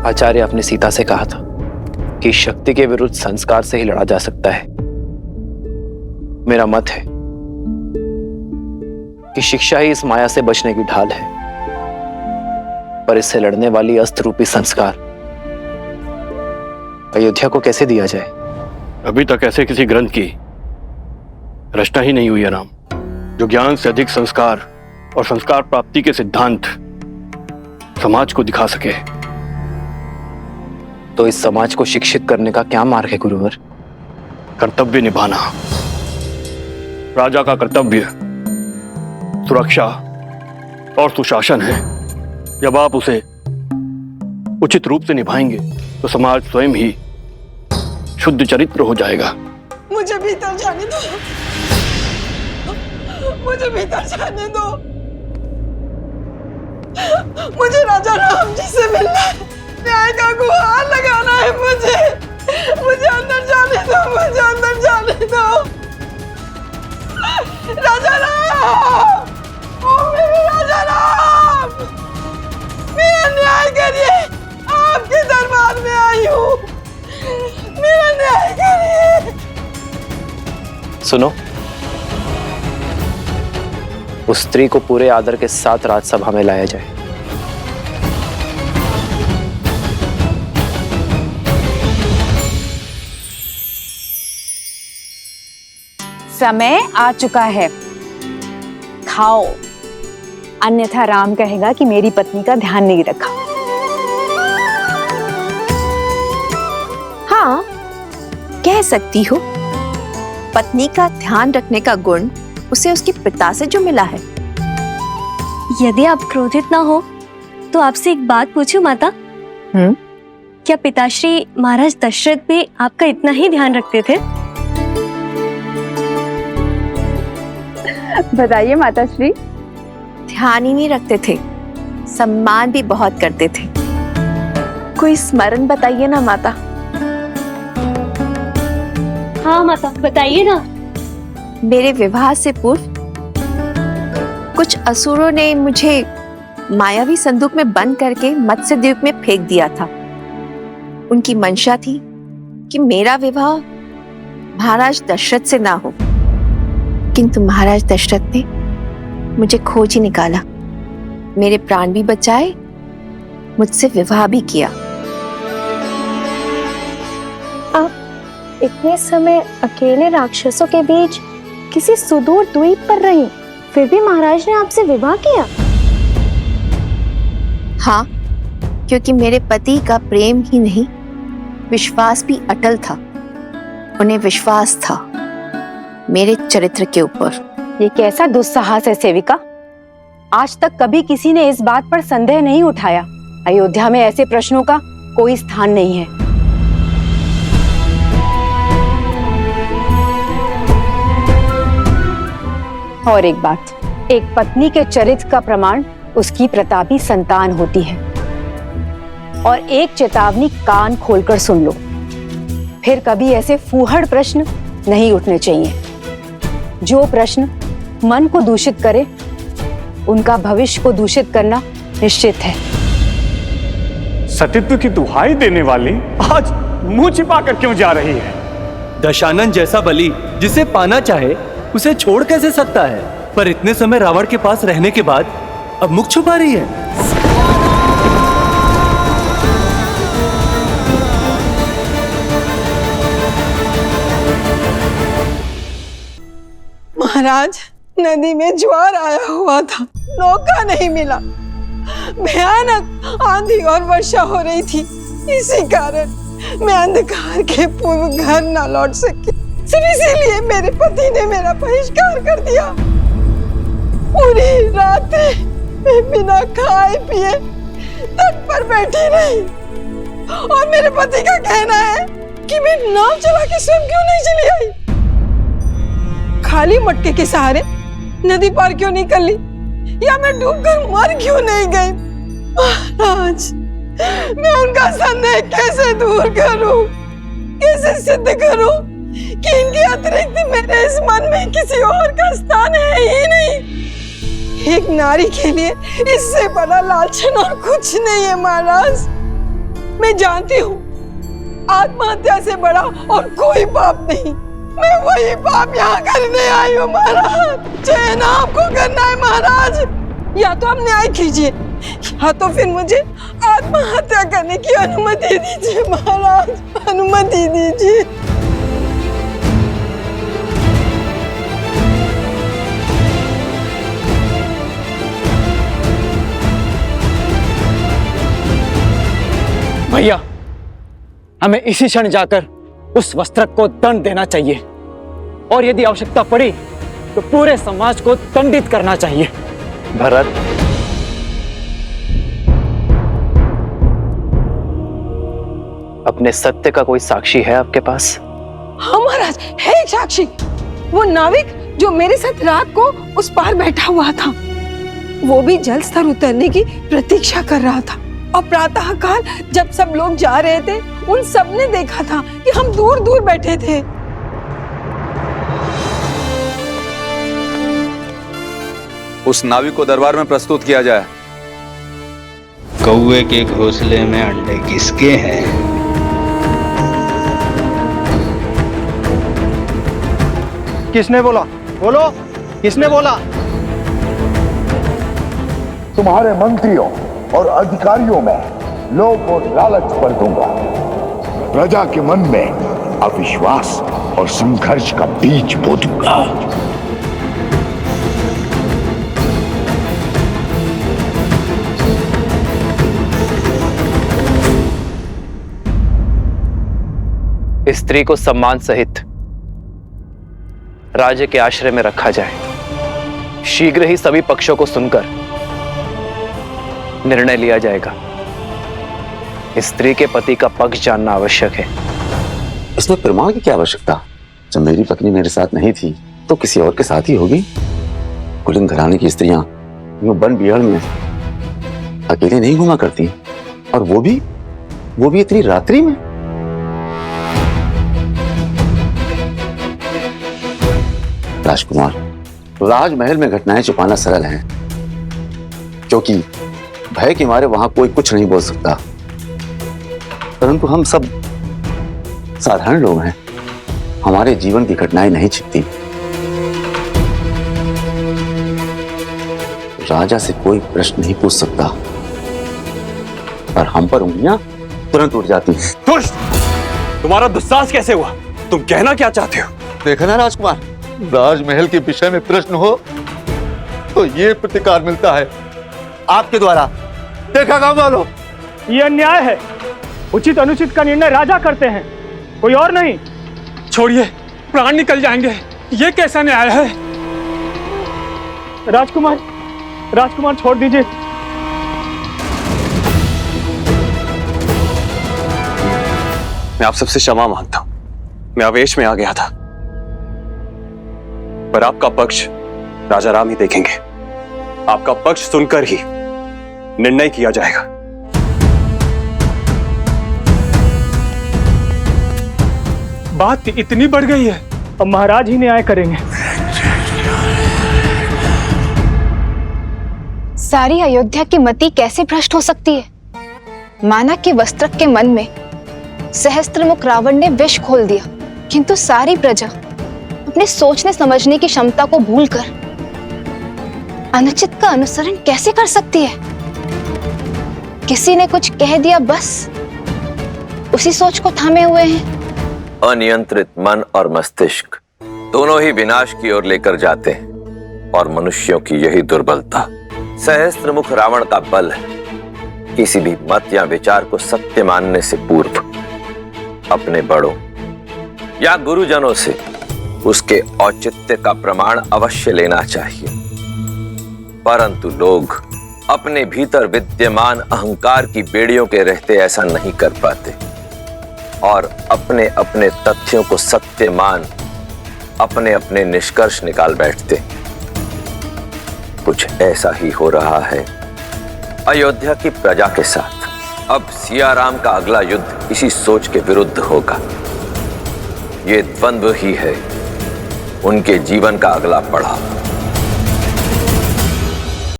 आचार्य अपने सीता से कहा था कि शक्ति के विरुद्ध संस्कार से ही लड़ा जा सकता है। मेरा मत है कि शिक्षा ही इस माया से बचने की ढाल है, पर इससे लड़ने वाली अस्त्र रूपी संस्कार अयोध्या को कैसे दिया जाए? अभी तक ऐसे किसी ग्रंथ की रचना ही नहीं हुई है राम, जो ज्ञान से अधिक संस्कार और संस्कार प्राप्ति के सिद्धांत समाज को दिखा सके। तो इस समाज को शिक्षित करने का क्या मार्ग है गुरुवर? कर्तव्य निभाना। राजा का कर्तव्य सुरक्षा और सुशासन है। जब आप उसे उचित रूप से निभाएंगे तो समाज स्वयं ही शुद्ध चरित्र हो जाएगा। मुझे भीतर जाने दो, मुझे भीतर जाने दो। मुझे राजा राम जी से मिलना है, न्याय का गुहार लगाना है। मुझे अंदर जाने दो, मुझे अंदर जाने दो। राजा राम, ओ मेरे राजा राम, मेरा न्याय करिए, आपके दरबार में आई हूँ, मेरा न्याय करिए। सुनो, उस स्त्री को पूरे आदर के साथ राजसभा में लाया जाए। समय आ चुका है, खाओ, अन्यथा राम कहेगा कि मेरी पत्नी का ध्यान नहीं रखा। हाँ, कह सकती हो। पत्नी का ध्यान रखने का गुण उसे उसके पिता से जो मिला है। यदि आप क्रोधित ना हो तो आपसे एक बात पूछूं माता? क्या पिताश्री महाराज दशरथ भी आपका इतना ही ध्यान रखते थे? बताइए माताश्री। ध्यान ही नहीं रखते थे, सम्मान भी बहुत करते थे। कोई स्मरण बताइए ना माता। हाँ माता, बताइए ना। मेरे विवाह से पूर्व कुछ असुरों ने मुझे मायावी संदूक में बंद करके मत्स्य द्वीप में फेंक दिया था। उनकी मंशा थी कि मेरा विवाह महाराज दशरथ से ना हो, किंतु महाराज दशरथ ने मुझे खोज ही निकाला, मेरे प्राण भी बचाए, मुझसे विवाह भी किया। आप इतने समय अकेले राक्षसों के बीच किसी सुदूर द्वीप पर रही, फिर भी महाराज ने आपसे विवाह किया? हाँ, क्योंकि मेरे पति का प्रेम ही नहीं, विश्वास भी अटल था। उन्हें विश्वास था मेरे चरित्र के ऊपर। ये कैसा दुस्साहस है सेविका? आज तक कभी किसी ने इस बात पर संदेह नहीं उठाया। अयोध्या में ऐसे प्रश्नों का कोई स्थान नहीं है। और एक बात, एक पत्नी के चरित्र का प्रमाण उसकी प्रतापी संतान होती है। और एक चेतावनी कान खोलकर सुन लो, फिर कभी ऐसे फूहड़ प्रश्न नहीं उठने चाहिए। जो प्रश्न मन को दूषित करे, उनका भविष्य को दूषित करना निश्चित है। सतीत्व की दुहाई देने वाली आज मुंह छिपा कर क्यों जा रही है? दशानन जैसा बलि जिसे पाना चाहे उसे छोड़ कैसे सकता है? पर इतने समय रावण के पास रहने के बाद अब मुख छुपा रही है। महाराज, नदी में ज्वार आया हुआ था, नौका नहीं मिला, भयानक आंधी और वर्षा हो रही थी। इसी कारण मैं अंधकार के पूर्व घर न लौट सकी। सिर्फ इसीलिए मेरे पति ने मेरा बहिष्कार कर दिया। पूरी रात मैं बिना खाए पिए तट पर बैठी रही, और मेरे पति का कहना है कि मैं नाव चला के स्वयं क्यों नहीं चली आई, खाली मटके के सहारे नदी पार क्यों नहीं कर ली, या मैं डूबकर मर क्यों नहीं गई। महाराज, मैं उनका संदेह कैसे दूर करूं, कैसे सिद्ध करूं कि इनके अतिरिक्त मेरे इस मन में किसी और का स्थान है ही नहीं। एक नारी के लिए इससे बड़ा लांछन और कुछ नहीं है महाराज। मैं जानती हूँ आत्महत्या से बड़ा और कोई पाप नहीं। मैं वही पाप यहाँ करने आई हूँ महाराज। चयन आपको करना है महाराज। या तो आप न्याय कीजिए या तो फिर मुझे आत्महत्या करने की अनुमति दीजिए महाराज, अनुमति दीजिए। भैया, हमें इसी क्षण जाकर उस वस्त्रक को दंड देना चाहिए और यदि आवश्यकता पड़ी तो पूरे समाज को दंडित करना चाहिए। भरत, अपने सत्य का कोई साक्षी है आपके पास? हाँ महाराज, है एक साक्षी। वो नाविक जो मेरे साथ रात को उस पार बैठा हुआ था, वो भी जल स्तर उतरने की प्रतीक्षा कर रहा था। और प्रातः काल जब सब लोग जा रहे थे, उन सब ने देखा था कि हम दूर दूर बैठे थे। उस नाविक को दरबार में प्रस्तुत किया जाए। कौवे के घोंसले में अंडे किसके हैं? किसने बोला? बोलो, किसने बोला? तुम्हारे मंत्रियों और अधिकारियों में लोभ और लालच भर दूंगा। प्रजा के मन में अविश्वास और संघर्ष का बीज बो दूंगा। स्त्री को सम्मान सहित राज्य के आश्रय में रखा जाए। शीघ्र ही सभी पक्षों को सुनकर निर्णय लिया जाएगा। स्त्री के पति का पक्ष जानना आवश्यक है। इसमें प्रमाण की क्या आवश्यकता? जब मेरी पत्नी मेरे साथ नहीं थी तो किसी और के साथ ही होगी। कुलीन घराने की स्त्रियां यूं वन बिहार में अकेले नहीं घुमा करती, और वो भी इतनी रात्रि में। राजकुमार, राजमहल में घटनाएं छुपाना सरल है, क्योंकि भय के मारे वहां कोई कुछ नहीं बोल सकता। परंतु हम सब साधारण लोग हैं, हमारे जीवन की घटनाएं नहीं छिपती। राजा से कोई प्रश्न नहीं पूछ सकता, पर हम पर उंगलियां तुरंत उठ जाती हैं। दुष्ट! तुम्हारा दुस्साहस कैसे हुआ? तुम कहना क्या चाहते हो? देखा ना राजकुमार, राजमहल के विषय में प्रश्न हो तो ये प्रतिकार मिलता है आपके द्वारा। देखा गांव वालों, ये अन्याय है। उचित अनुचित का निर्णय राजा करते हैं, कोई और नहीं। छोड़िए, प्राण निकल जाएंगे। ये कैसा न्याय है? राजकुमार छोड़ दीजिए। मैं आप सबसे क्षमा मांगता हूं, मैं आवेश में आ गया था। पर आपका पक्ष राजा राम ही देखेंगे। आपका पक्ष सुनकर ही निर्णय किया जाएगा। बात इतनी बढ़ गई है, अब महाराज ही न्याय करेंगे। सारी अयोध्या की मति कैसे भ्रष्ट हो सकती है? माना कि वस्त्रक के मन में सहस्त्रमुख रावण ने विष घोल दिया, किंतु सारी प्रजा अपने सोचने समझने की क्षमता को भूलकर अनुचित का अनुसरण कैसे कर सकती है? किसी ने कुछ कह दिया, बस उसी सोच को थामे हुए हैं। अनियंत्रित मन और मस्तिष्क दोनों ही विनाश की ओर लेकर जाते हैं, और मनुष्यों की यही दुर्बलता सहस्त्रमुख रावण का बल है। किसी भी मत या विचार को सत्य मानने से पूर्व अपने बड़ों या गुरुजनों से उसके औचित्य का प्रमाण अवश्य लेना चाहिए। परंतु लोग अपने भीतर विद्यमान अहंकार की बेड़ियों के रहते ऐसा नहीं कर पाते, और अपने अपने तथ्यों को सत्य मान अपने अपने निष्कर्ष निकाल बैठते। कुछ ऐसा ही हो रहा है अयोध्या की प्रजा के साथ। अब सिया राम का अगला युद्ध इसी सोच के विरुद्ध होगा। ये द्वंद्व ही है उनके जीवन का अगला पड़ाव।